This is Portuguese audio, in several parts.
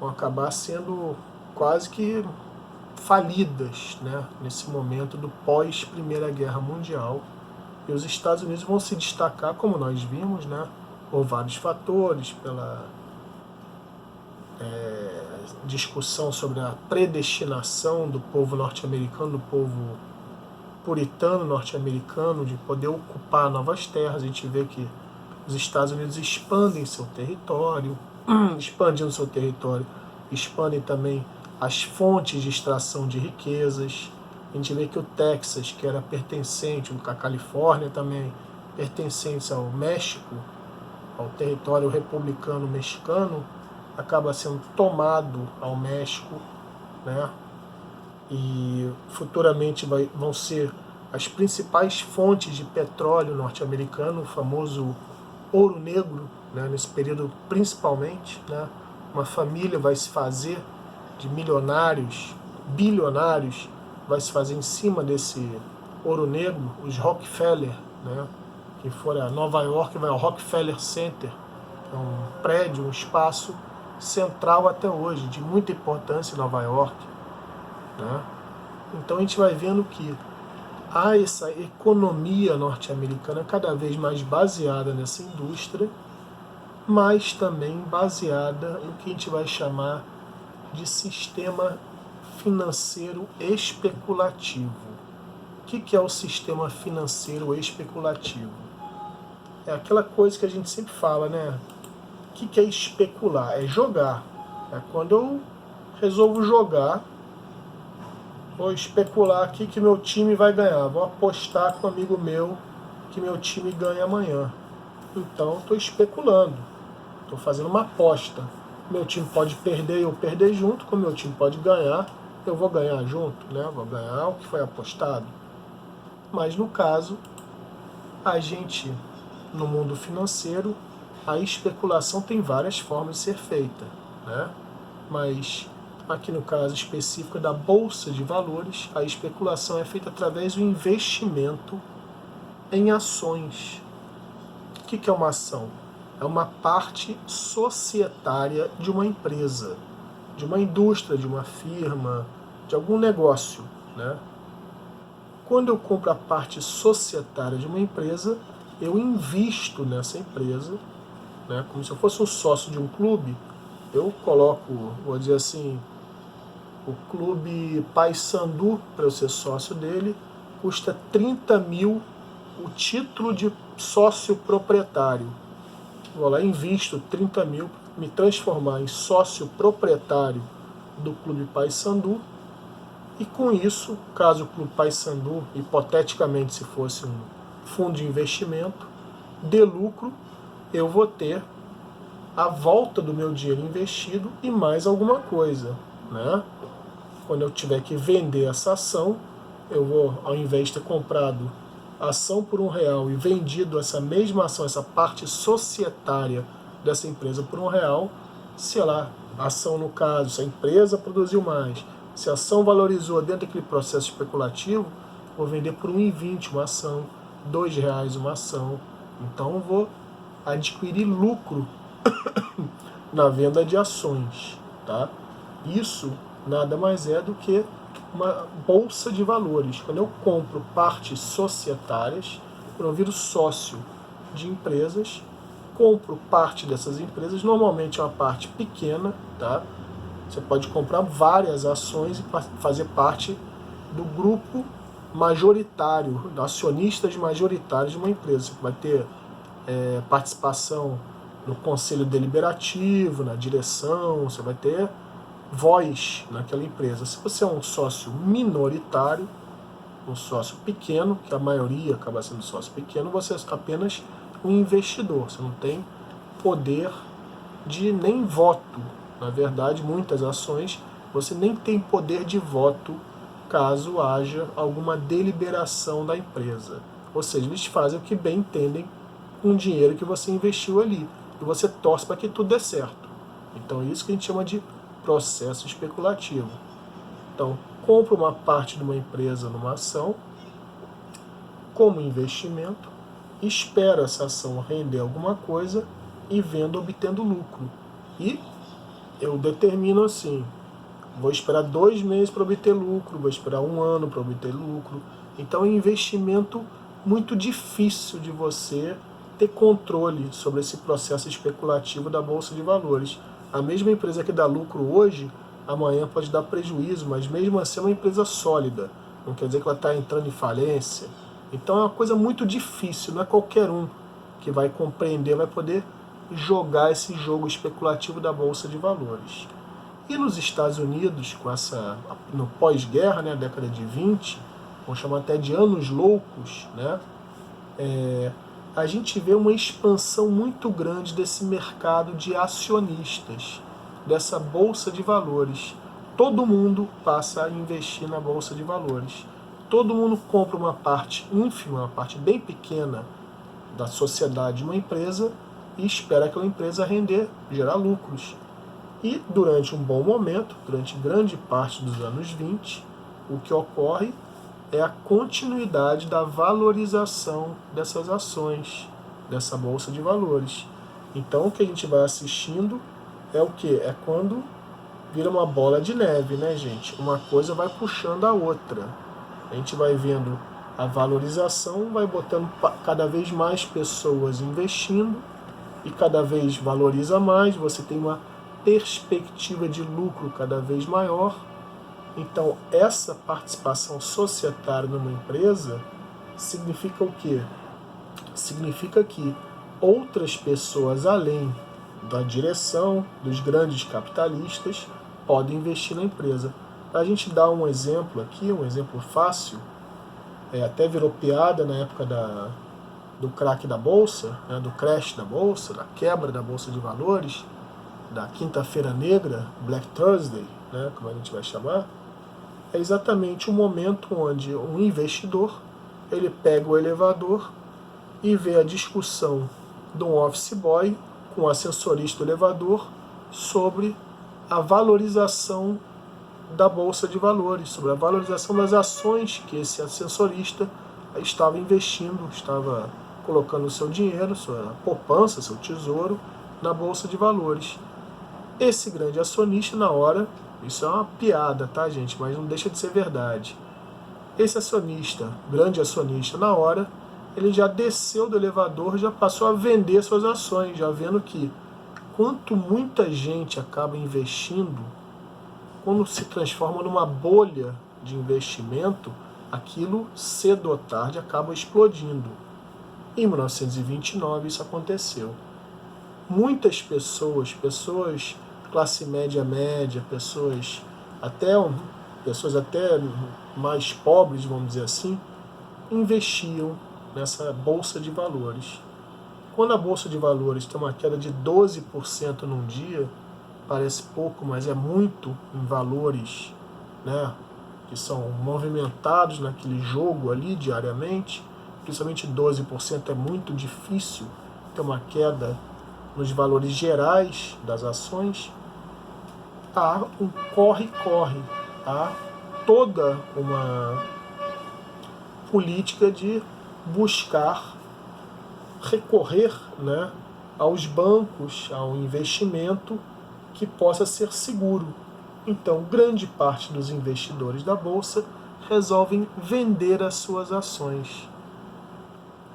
vão acabar sendo quase que falidas, né, nesse momento do pós-Primeira Guerra Mundial. E os Estados Unidos vão se destacar, como nós vimos, né, por vários fatores, pela discussão sobre a predestinação do povo norte-americano, do povo puritano norte-americano, de poder ocupar novas terras. A gente vê que os Estados Unidos expandem seu território, expandindo seu território, expandem também as fontes de extração de riquezas. A gente vê que o Texas, que era pertencente, a Califórnia também, pertencentes ao México, ao território republicano mexicano, acaba sendo tomado ao México, né? E futuramente vão ser as principais fontes de petróleo norte-americano, o famoso ouro negro, né? Nesse período principalmente, né? Uma família vai se fazer de milionários, bilionários, vai se fazer em cima desse ouro negro, os Rockefeller, né? Quem for a Nova York vai ao Rockefeller Center, é um prédio, um espaço central até hoje, de muita importância em Nova York, né? Então a gente vai vendo que há essa economia norte-americana cada vez mais baseada nessa indústria, mas também baseada em que a gente vai chamar de sistema financeiro especulativo. O que é o sistema financeiro especulativo? É aquela coisa que a gente sempre fala, né? O que é especular? É jogar. É quando eu resolvo jogar, vou especular aqui que meu time vai ganhar, vou apostar com um amigo meu que meu time ganha amanhã. Então estou especulando, estou fazendo uma aposta. Meu time pode perder e eu perder junto, como meu time pode ganhar, eu vou ganhar junto, né? Vou ganhar o que foi apostado. Mas no caso, a gente, no mundo financeiro, a especulação tem várias formas de ser feita, né? Mas aqui no caso específico da Bolsa de Valores, a especulação é feita através do investimento em ações. O que é uma ação? É uma parte societária de uma empresa, de uma indústria, de uma firma, de algum negócio, né? Quando eu compro a parte societária de uma empresa, eu invisto nessa empresa, né? Como se eu fosse um sócio de um clube, eu coloco, vou dizer assim, o clube Paysandu, para eu ser sócio dele, custa 30 mil o título de sócio proprietário. Vou lá, invisto 30 mil, me transformar em sócio proprietário do clube Paysandu, e com isso, caso o clube Paysandu, hipoteticamente se fosse um fundo de investimento, dê lucro, eu vou ter a volta do meu dinheiro investido e mais alguma coisa, né? Quando eu tiver que vender essa ação, eu vou, ao invés de ter comprado a ação por R$1 e vendido essa mesma ação, essa parte societária dessa empresa por R$1, sei lá, a ação no caso, se a empresa produziu mais, se a ação valorizou dentro daquele processo especulativo, vou vender por R$1,20 uma ação, R$2 uma ação. Então eu vou adquirir lucro na venda de ações, tá? Isso nada mais é do que uma bolsa de valores. Quando eu compro partes societárias, quando eu viro sócio de empresas, compro parte dessas empresas, normalmente é uma parte pequena, tá? Você pode comprar várias ações e fazer parte do grupo majoritário, acionistas majoritários de uma empresa. Você vai ter participação no conselho deliberativo, na direção, você vai ter voz naquela empresa. Se você é um sócio minoritário, um sócio pequeno, que a maioria acaba sendo sócio pequeno, você é apenas um investidor, você não tem poder de nem voto. Na verdade, muitas ações você nem tem poder de voto caso haja alguma deliberação da empresa. Ou seja, eles fazem o que bem entendem com o dinheiro que você investiu ali. E você torce para que tudo dê certo. Então é isso que a gente chama de processo especulativo. Então, compro uma parte de uma empresa numa ação como investimento, espero essa ação render alguma coisa e vendo obtendo lucro. E eu determino assim, vou esperar 2 meses para obter lucro, vou esperar 1 ano para obter lucro. Então é um investimento muito difícil de você ter controle sobre esse processo especulativo da Bolsa de Valores. A mesma empresa que dá lucro hoje, amanhã pode dar prejuízo, mas mesmo assim é uma empresa sólida. Não quer dizer que ela está entrando em falência. Então é uma coisa muito difícil, não é qualquer um que vai compreender, vai poder jogar esse jogo especulativo da Bolsa de Valores. E nos Estados Unidos, no pós-guerra, né, década de 20, vamos chamar até de anos loucos, né, a gente vê uma expansão muito grande desse mercado de acionistas, dessa Bolsa de Valores. Todo mundo passa a investir na Bolsa de Valores. Todo mundo compra uma parte ínfima, uma parte bem pequena da sociedade de uma empresa e espera aquela empresa gerar lucros. E durante um bom momento, durante grande parte dos anos 20, o que ocorre é a continuidade da valorização dessas ações, dessa Bolsa de Valores. Então o que a gente vai assistindo é o que? É quando vira uma bola de neve, né, gente? Uma coisa vai puxando a outra. A gente vai vendo a valorização, vai botando cada vez mais pessoas investindo e cada vez valoriza mais, você tem uma perspectiva de lucro cada vez maior. Então, essa participação societária numa empresa significa o quê? Significa que outras pessoas, além da direção, dos grandes capitalistas, podem investir na empresa. Para a gente dar um exemplo aqui, um exemplo fácil, até virou piada na época do crack da Bolsa, né, do crash da Bolsa, da quebra da Bolsa de Valores, da quinta-feira negra, Black Thursday, né, como a gente vai chamar, é exatamente o momento onde um investidor ele pega o elevador e vê a discussão de um office boy com o ascensorista do elevador sobre a valorização da Bolsa de Valores, sobre a valorização das ações que esse ascensorista estava investindo, estava colocando o seu dinheiro, sua poupança, seu tesouro na Bolsa de Valores. Esse grande acionista, na hora, isso é uma piada, tá, gente? Mas não deixa de ser verdade. Esse acionista, grande acionista, na hora, ele já desceu do elevador, já passou a vender suas ações, já vendo que quanto muita gente acaba investindo, quando se transforma numa bolha de investimento, aquilo cedo ou tarde acaba explodindo. Em 1929 isso aconteceu. Muitas pessoas classe média, pessoas até mais pobres, vamos dizer assim, investiam nessa Bolsa de Valores. Quando a Bolsa de Valores tem uma queda de 12% num dia, parece pouco, mas é muito em valores, né, que são movimentados naquele jogo ali diariamente, principalmente 12% é muito difícil ter uma queda nos valores gerais das ações. Há um corre-corre, há toda uma política de buscar recorrer, né, aos bancos, ao investimento que possa ser seguro. Então, grande parte dos investidores da Bolsa resolvem vender as suas ações.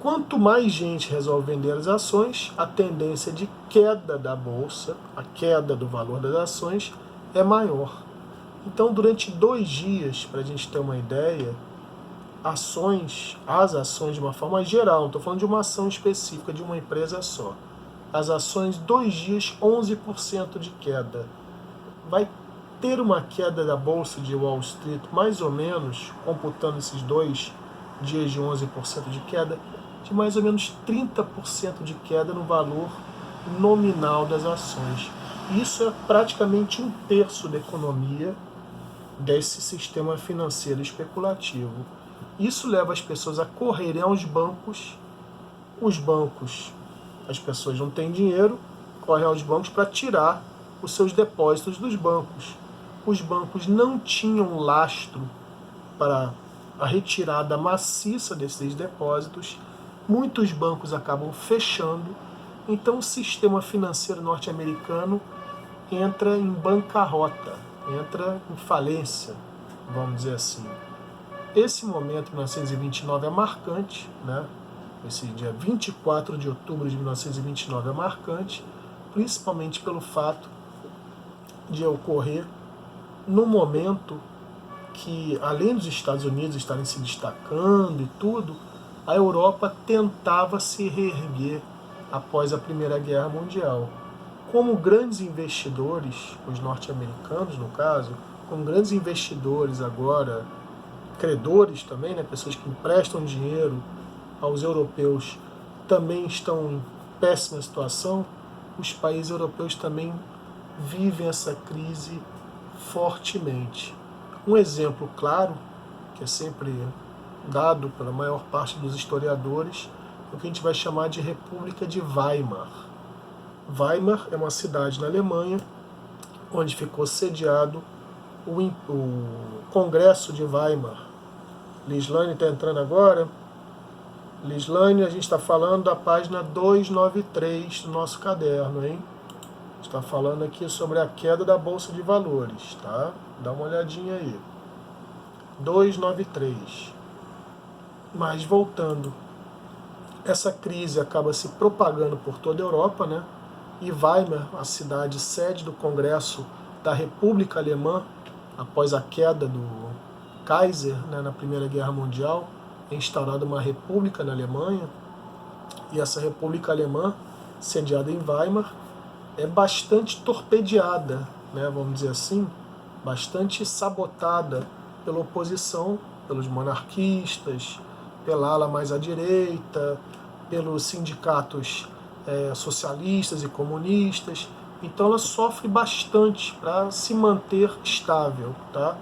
Quanto mais gente resolve vender as ações, a tendência de queda da Bolsa, a queda do valor das ações, é maior. Então, durante 2 dias, para a gente ter uma ideia, as ações de uma forma geral, não estou falando de uma ação específica de uma empresa só, as ações, 2 dias, 11% de queda. Vai ter uma queda da Bolsa de Wall Street, mais ou menos, computando esses 2 dias de 11% de queda, de mais ou menos 30% de queda no valor nominal das ações. Isso é praticamente 1/3 da economia desse sistema financeiro especulativo. Isso leva as pessoas a correrem aos bancos. Os bancos, as pessoas não têm dinheiro, correm aos bancos para tirar os seus depósitos dos bancos. Os bancos não tinham lastro para a retirada maciça desses depósitos. Muitos bancos acabam fechando. Então o sistema financeiro norte-americano entra em bancarrota, entra em falência, vamos dizer assim. Esse momento, 1929, é marcante, né? Esse dia 24 de outubro de 1929 é marcante, principalmente pelo fato de ocorrer no momento que, além dos Estados Unidos estarem se destacando e tudo, a Europa tentava se reerguer após a Primeira Guerra Mundial. Como grandes investidores, os norte-americanos no caso, como grandes investidores agora, credores também, né, pessoas que emprestam dinheiro aos europeus, também estão em péssima situação, os países europeus também vivem essa crise fortemente. Um exemplo claro, que é sempre dado pela maior parte dos historiadores, é o que a gente vai chamar de República de Weimar. Weimar é uma cidade na Alemanha onde ficou sediado o Congresso de Weimar. Lislane está entrando agora. Lislane, a gente está falando da página 293 do nosso caderno, hein? Está falando aqui sobre a queda da Bolsa de Valores, tá? Dá uma olhadinha aí. 293. Mas voltando, essa crise acaba se propagando por toda a Europa, né? E Weimar, a cidade sede do Congresso da República Alemã, após a queda do Kaiser, né, na Primeira Guerra Mundial, é instaurada uma república na Alemanha, e essa República Alemã, sediada em Weimar, é bastante torpedeada, né, vamos dizer assim, bastante sabotada pela oposição, pelos monarquistas, pela ala mais à direita, pelos sindicatos socialistas e comunistas. Então ela sofre bastante para se manter estável, tá?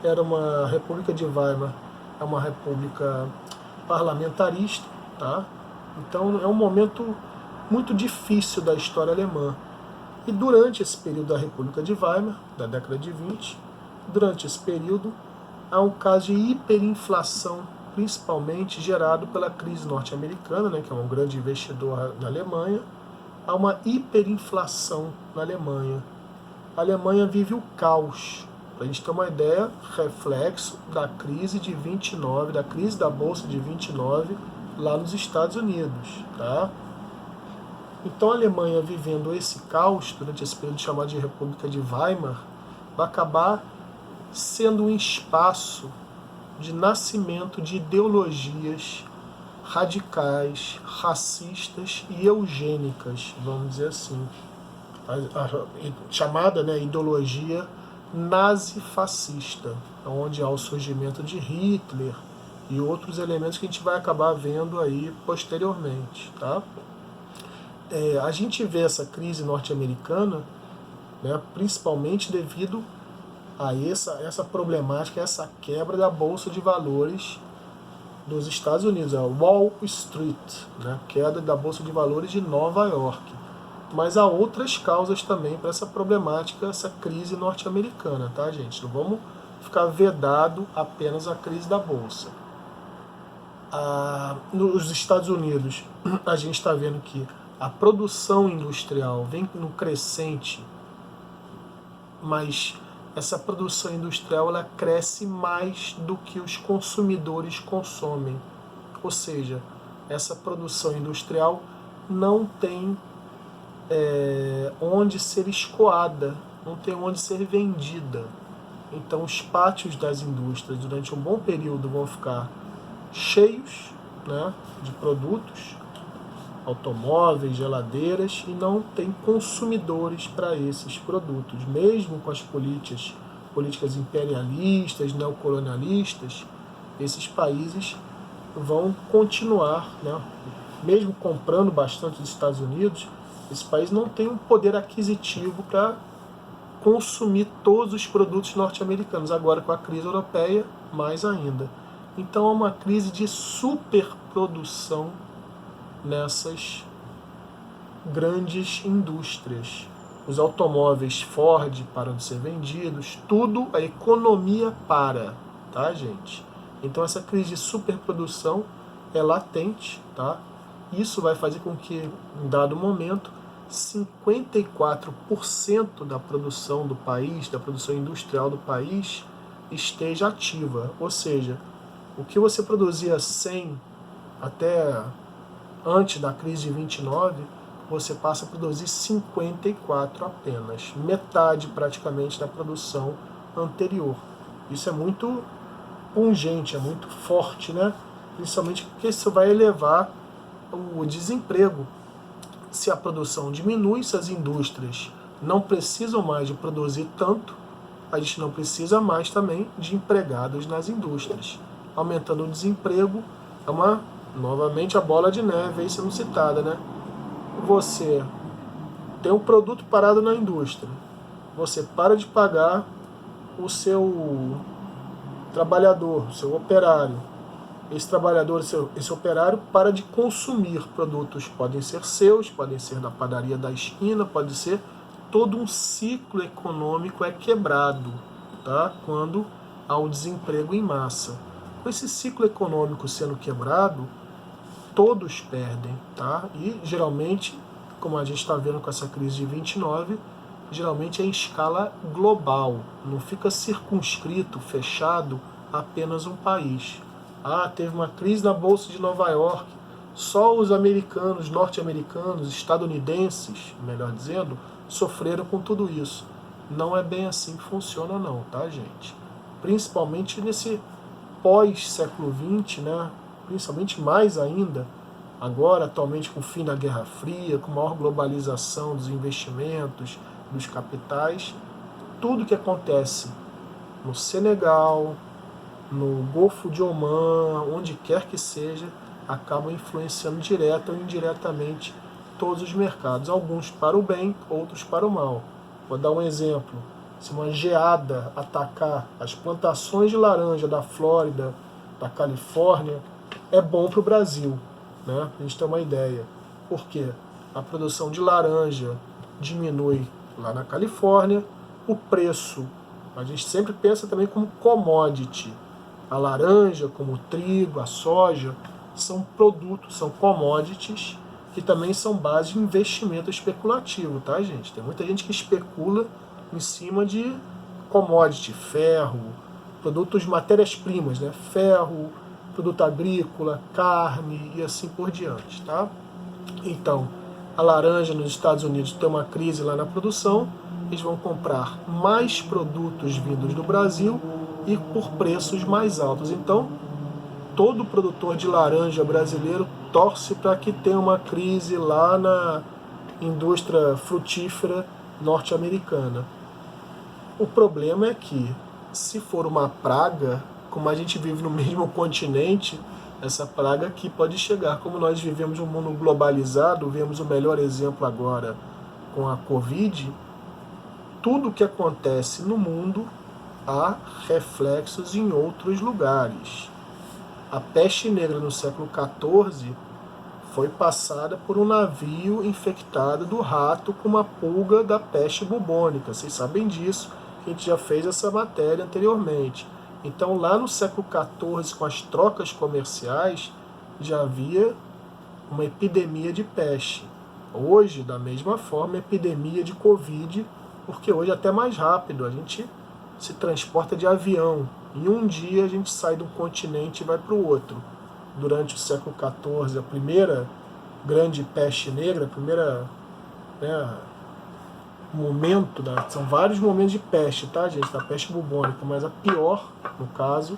Era uma República de Weimar, é uma república parlamentarista, tá? Então é um momento muito difícil da história alemã. E durante esse período da República de Weimar, da década de 20, durante esse período, há um caso de hiperinflação, principalmente gerado pela crise norte-americana, né, que é um grande investidor na Alemanha. Há uma hiperinflação na Alemanha. A Alemanha vive o caos. Para a gente ter uma ideia, reflexo da crise de 29, da crise da Bolsa de 29, lá nos Estados Unidos, tá? Então a Alemanha, vivendo esse caos durante esse período chamado de República de Weimar, vai acabar sendo um espaço de nascimento de ideologias radicais, racistas e eugênicas, vamos dizer assim. Chamada, né, ideologia nazi-fascista, onde há o surgimento de Hitler e outros elementos que a gente vai acabar vendo aí posteriormente, tá? A gente vê essa crise norte-americana, né, principalmente devido a essa problemática, essa quebra da Bolsa de Valores dos Estados Unidos, a Wall Street, né, queda da Bolsa de Valores de Nova York. Mas há outras causas também para essa problemática, essa crise norte-americana, tá, gente? Não vamos ficar vedado apenas a crise da Bolsa. Nos Estados Unidos, a gente está vendo que a produção industrial vem no crescente, mas essa produção industrial ela cresce mais do que os consumidores consomem. Ou seja, essa produção industrial não tem onde ser escoada, não tem onde ser vendida. Então os pátios das indústrias durante um bom período vão ficar cheios, né, de produtos, automóveis, geladeiras, e não tem consumidores para esses produtos. Mesmo com as políticas imperialistas, neocolonialistas, esses países vão continuar, né, mesmo comprando bastante dos Estados Unidos, esse país não tem um poder aquisitivo para consumir todos os produtos norte-americanos. Agora, com a crise europeia, mais ainda. Então, é uma crise de superprodução nessas grandes indústrias. Os automóveis Ford param de ser vendidos, tudo, a economia para, tá, gente? Então, essa crise de superprodução é latente, tá? Isso vai fazer com que, em dado momento, 54% da produção do país, da produção industrial do país, esteja ativa. Ou seja, o que você produzia 100 até antes da crise de 29, você passa a produzir 54 apenas. Metade praticamente da produção anterior. Isso é muito pungente, é muito forte, né? Principalmente porque isso vai elevar o desemprego. Se a produção diminui, se as indústrias não precisam mais de produzir tanto, a gente não precisa mais também de empregados nas indústrias. Aumentando o desemprego, é novamente a bola de neve aí sendo citada, né? Você tem um produto parado na indústria, você para de pagar o seu trabalhador, o seu operário. Esse trabalhador, esse operário, para de consumir produtos, podem ser seus, podem ser da padaria da esquina, pode ser todo um ciclo econômico é quebrado, tá? Quando há o desemprego em massa. Com esse ciclo econômico sendo quebrado, todos perdem, tá? E geralmente, como a gente está vendo com essa crise de 29, geralmente é em escala global, não fica circunscrito, fechado a apenas um país. Ah, teve uma crise na Bolsa de Nova York, só os americanos, norte-americanos, estadunidenses, melhor dizendo, sofreram com tudo isso. Não é bem assim que funciona não, tá, gente? Principalmente nesse pós-século XX, né? Principalmente mais ainda, agora, atualmente, com o fim da Guerra Fria, com maior globalização dos investimentos, dos capitais, tudo que acontece no Senegal, no Golfo de Omã, onde quer que seja, acaba influenciando direta ou indiretamente todos os mercados, alguns para o bem, outros para o mal. Vou dar um exemplo. Se uma geada atacar as plantações de laranja da Flórida, da Califórnia, é bom para o Brasil, né? A gente tem uma ideia. Por quê? A produção de laranja diminui lá na Califórnia, o preço, a gente sempre pensa também como commodity. A laranja, como o trigo, a soja, são produtos, são commodities que também são base de investimento especulativo, tá, gente? Tem muita gente que especula em cima de commodity, ferro, produtos, matérias-primas, né? Ferro, produto agrícola, carne e assim por diante, tá? Então, a laranja nos Estados Unidos tem uma crise lá na produção, eles vão comprar mais produtos vindos do Brasil e por preços mais altos. Então, todo produtor de laranja brasileiro torce para que tenha uma crise lá na indústria frutífera norte-americana. O problema é que, se for uma praga, como a gente vive no mesmo continente, essa praga aqui pode chegar. Como nós vivemos um mundo globalizado, vemos o melhor exemplo agora com a Covid, tudo que acontece no mundo há reflexos em outros lugares. A peste negra no século XIV foi passada por um navio infectado do rato com uma pulga da peste bubônica. Vocês sabem disso, a gente já fez essa matéria anteriormente. Então, lá no século XIV, com as trocas comerciais, já havia uma epidemia de peste. Hoje, da mesma forma, epidemia de Covid, porque hoje é até mais rápido, a gente se transporta de avião. Em um dia a gente sai de um continente e vai para o outro. Durante o século XIV, a primeira grande peste negra, a primeira, né, momento, são vários momentos de peste, tá, gente? Da peste bubônica, mas a pior, no caso,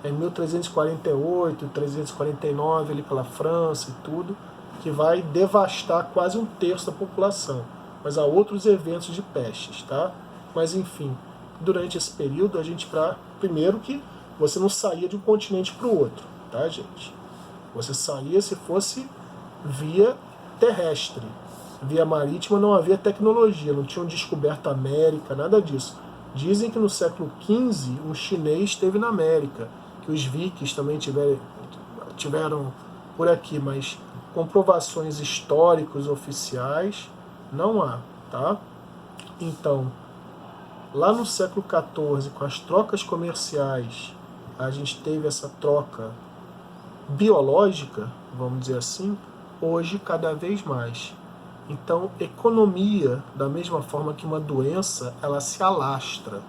é em 1348, 1349, ali pela França e tudo, que vai devastar quase um terço da população. Mas há outros eventos de pestes, tá? Mas enfim, durante esse período, a gente, primeiro que você não saía de um continente para o outro, tá, gente? Você saía se fosse via terrestre. Via marítima não havia tecnologia, não tinham descoberto a América, nada disso. Dizem que no século XV um chinês esteve na América, que os vikings também tiveram por aqui, mas comprovações históricas oficiais não há, tá? Então, lá no século XIV, com as trocas comerciais, a gente teve essa troca biológica, vamos dizer assim, hoje cada vez mais. Então, economia, da mesma forma que uma doença, ela se alastra,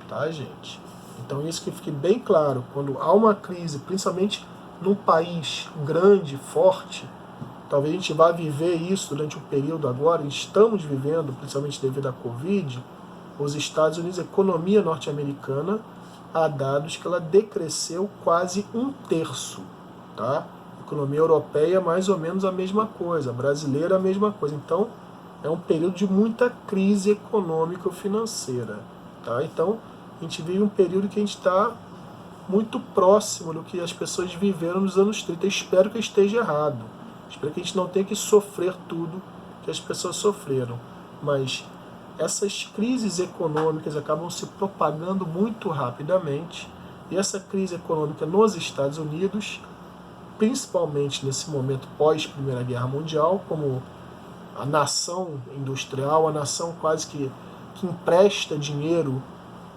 tá, gente? Então, isso que fique bem claro, quando há uma crise, principalmente num país grande, forte, talvez a gente vá viver isso durante um período agora, estamos vivendo, principalmente devido à Covid, os Estados Unidos, a economia norte-americana, há dados que ela decresceu quase 1/3, tá? A economia europeia mais ou menos a mesma coisa, a brasileira a mesma coisa. Então, é um período de muita crise econômico-financeira, tá? Então, a gente vive um período que a gente está muito próximo do que as pessoas viveram nos anos 30. Eu espero que eu esteja errado. Espero que a gente não tenha que sofrer tudo que as pessoas sofreram. Mas essas crises econômicas acabam se propagando muito rapidamente. E essa crise econômica nos Estados Unidos, principalmente nesse momento pós-Primeira Guerra Mundial, como a nação industrial, a nação quase que empresta dinheiro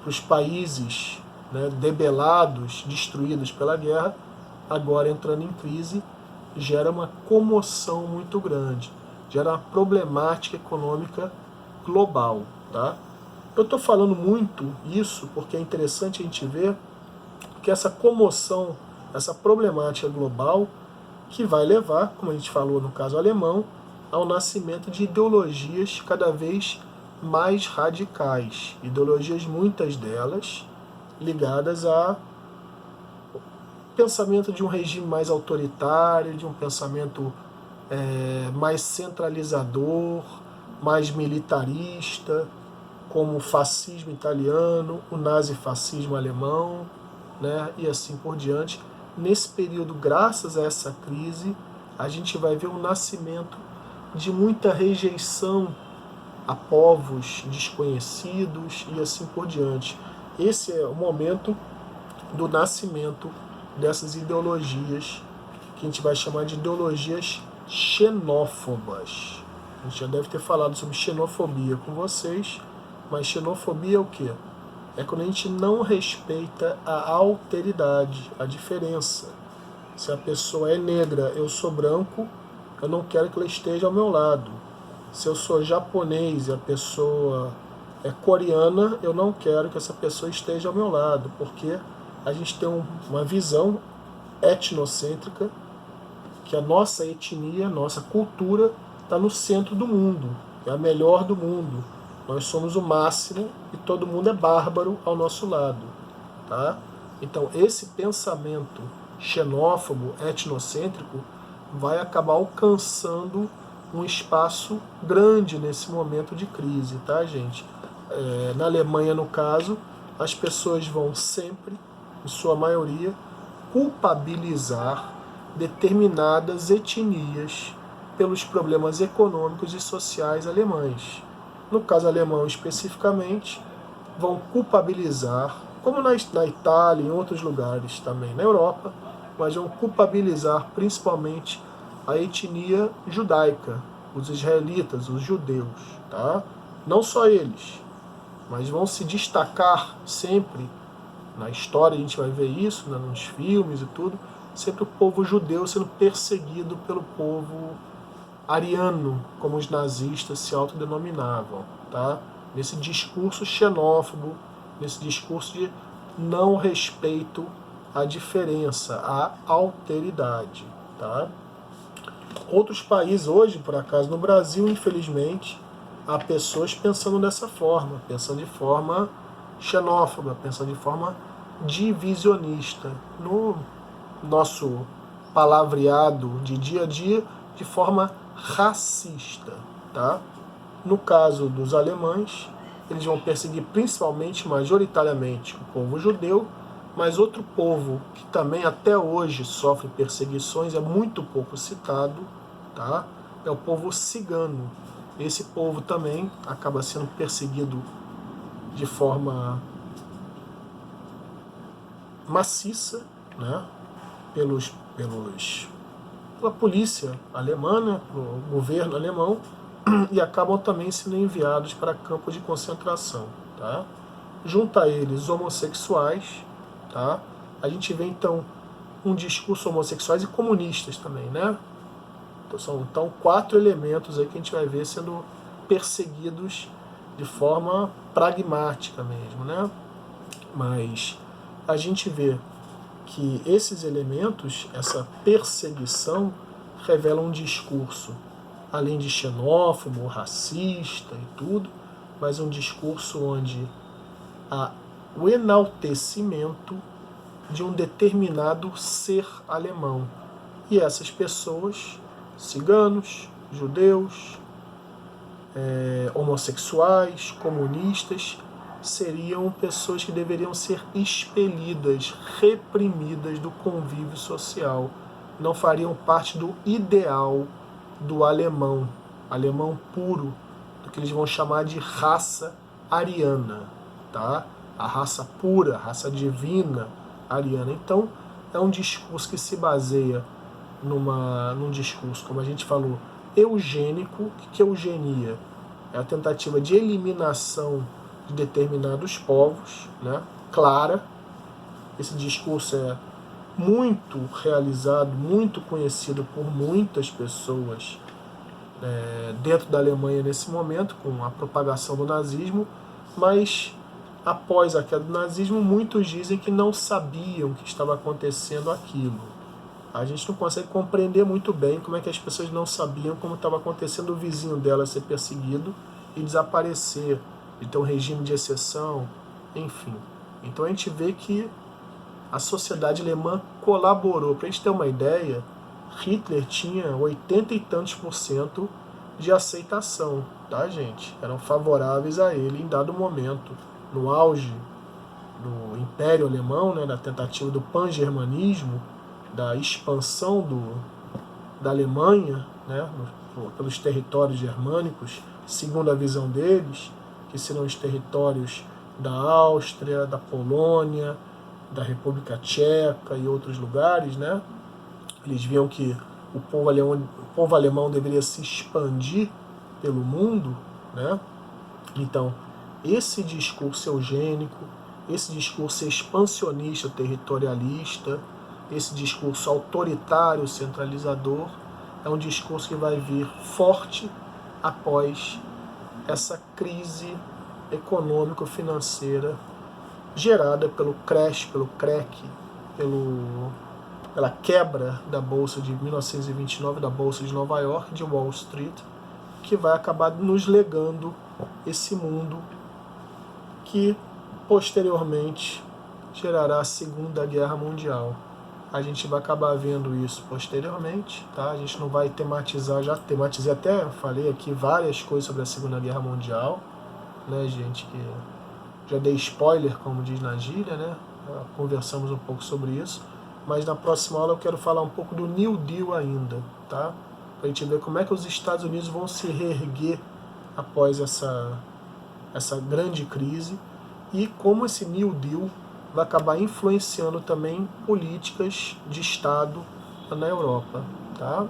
para os países, né, debelados, destruídos pela guerra, agora entrando em crise, gera uma comoção muito grande, gera uma problemática econômica global. Tá? Eu estou falando muito isso porque é interessante a gente ver que essa comoção, essa problemática global, que vai levar, como a gente falou no caso alemão, ao nascimento de ideologias cada vez mais radicais. Ideologias, muitas delas, ligadas a pensamento de um regime mais autoritário, de um pensamento mais centralizador, mais militarista, como o fascismo italiano, o nazifascismo alemão, né, e assim por diante. Nesse período, graças a essa crise, a gente vai ver o nascimento de muita rejeição a povos desconhecidos e assim por diante. Esse é o momento do nascimento dessas ideologias que a gente vai chamar de ideologias xenófobas. A gente já deve ter falado sobre xenofobia com vocês, mas xenofobia é o quê? É quando a gente não respeita a alteridade, a diferença. Se a pessoa é negra, eu sou branco, eu não quero que ela esteja ao meu lado. Se eu sou japonês e a pessoa é coreana, eu não quero que essa pessoa esteja ao meu lado, porque a gente tem uma visão etnocêntrica, que a nossa etnia, nossa cultura está no centro do mundo, é a melhor do mundo. Nós somos o máximo e todo mundo é bárbaro ao nosso lado. Tá? Então esse pensamento xenófobo, etnocêntrico, vai acabar alcançando um espaço grande nesse momento de crise, tá, gente? Na Alemanha, no caso, as pessoas vão sempre, em sua maioria, culpabilizar determinadas etnias pelos problemas econômicos e sociais alemães. No caso alemão especificamente, vão culpabilizar, como na Itália e em outros lugares também na Europa, mas vão culpabilizar principalmente a etnia judaica, os israelitas, os judeus. Tá? Não só eles, mas vão se destacar sempre, na história a gente vai ver isso, né, nos filmes e tudo, sempre o povo judeu sendo perseguido pelo povo ariano, como os nazistas se autodenominavam, tá? Nesse discurso xenófobo, nesse discurso de não respeito à diferença, à alteridade, tá? Outros países hoje, por acaso no Brasil, infelizmente, há pessoas pensando dessa forma, pensando de forma xenófoba, pensando de forma divisionista. No nosso palavreado de dia a dia, de forma racista. Tá? No caso dos alemães, eles vão perseguir principalmente, majoritariamente, o povo judeu, mas outro povo que também até hoje sofre perseguições, é muito pouco citado, tá? É o povo cigano. Esse povo também acaba sendo perseguido de forma maciça, né? Pela polícia alemã, né? Pelo governo alemão, e acabam também sendo enviados para campos de concentração. Tá? Junto a eles, homossexuais. Tá? A gente vê então um discurso homossexuais e comunistas também, né? São então 4 elementos aí que a gente vai ver sendo perseguidos de forma pragmática mesmo, né? Mas a gente vê que esses elementos, essa perseguição, revelam um discurso, além de xenófobo, racista e tudo, mas um discurso onde há o enaltecimento de um determinado ser alemão. E essas pessoas, ciganos, judeus, homossexuais, comunistas, seriam pessoas que deveriam ser expelidas, reprimidas do convívio social. Não fariam parte do ideal do alemão puro, do que eles vão chamar de raça ariana, tá? A raça pura, a raça divina ariana. Então, é um discurso que se baseia num discurso, como a gente falou, eugênico. O que é eugenia? É a tentativa de eliminação de determinados povos, né? Clara. Esse discurso é muito realizado, muito conhecido por muitas pessoas dentro da Alemanha nesse momento, com a propagação do nazismo, mas após a queda do nazismo, muitos dizem que não sabiam que estava acontecendo aquilo. A gente não consegue compreender muito bem como é que as pessoas não sabiam como estava acontecendo o vizinho dela ser perseguido e desaparecer, de ter um regime de exceção, enfim. Então a gente vê que a sociedade alemã colaborou. Para a gente ter uma ideia, Hitler tinha 80 e tantos % de aceitação, tá, gente? Eram favoráveis a ele em dado momento, no auge do Império Alemão, né, da tentativa do pan-germanismo, da expansão da Alemanha, né, pelos territórios germânicos, segundo a visão deles, que serão os territórios da Áustria, da Polônia, da República Tcheca e outros lugares, né? Eles viam que o povo alemão deveria se expandir pelo mundo, né? Então, esse discurso eugênico, esse discurso expansionista, territorialista, esse discurso autoritário, centralizador, é um discurso que vai vir forte após essa crise econômico-financeira gerada pelo crash, pelo crack, pela quebra da Bolsa de 1929, da Bolsa de Nova York, de Wall Street, que vai acabar nos legando esse mundo que posteriormente gerará a Segunda Guerra Mundial. A gente vai acabar vendo isso posteriormente, tá? A gente não vai tematizar, já tematizei até, falei aqui várias coisas sobre a Segunda Guerra Mundial, né, gente, que já dei spoiler, como diz na gíria, né? Já conversamos um pouco sobre isso, mas na próxima aula eu quero falar um pouco do New Deal ainda, tá? Pra gente ver como é que os Estados Unidos vão se reerguer após essa grande crise e como esse New Deal vai acabar influenciando também políticas de Estado na Europa, tá?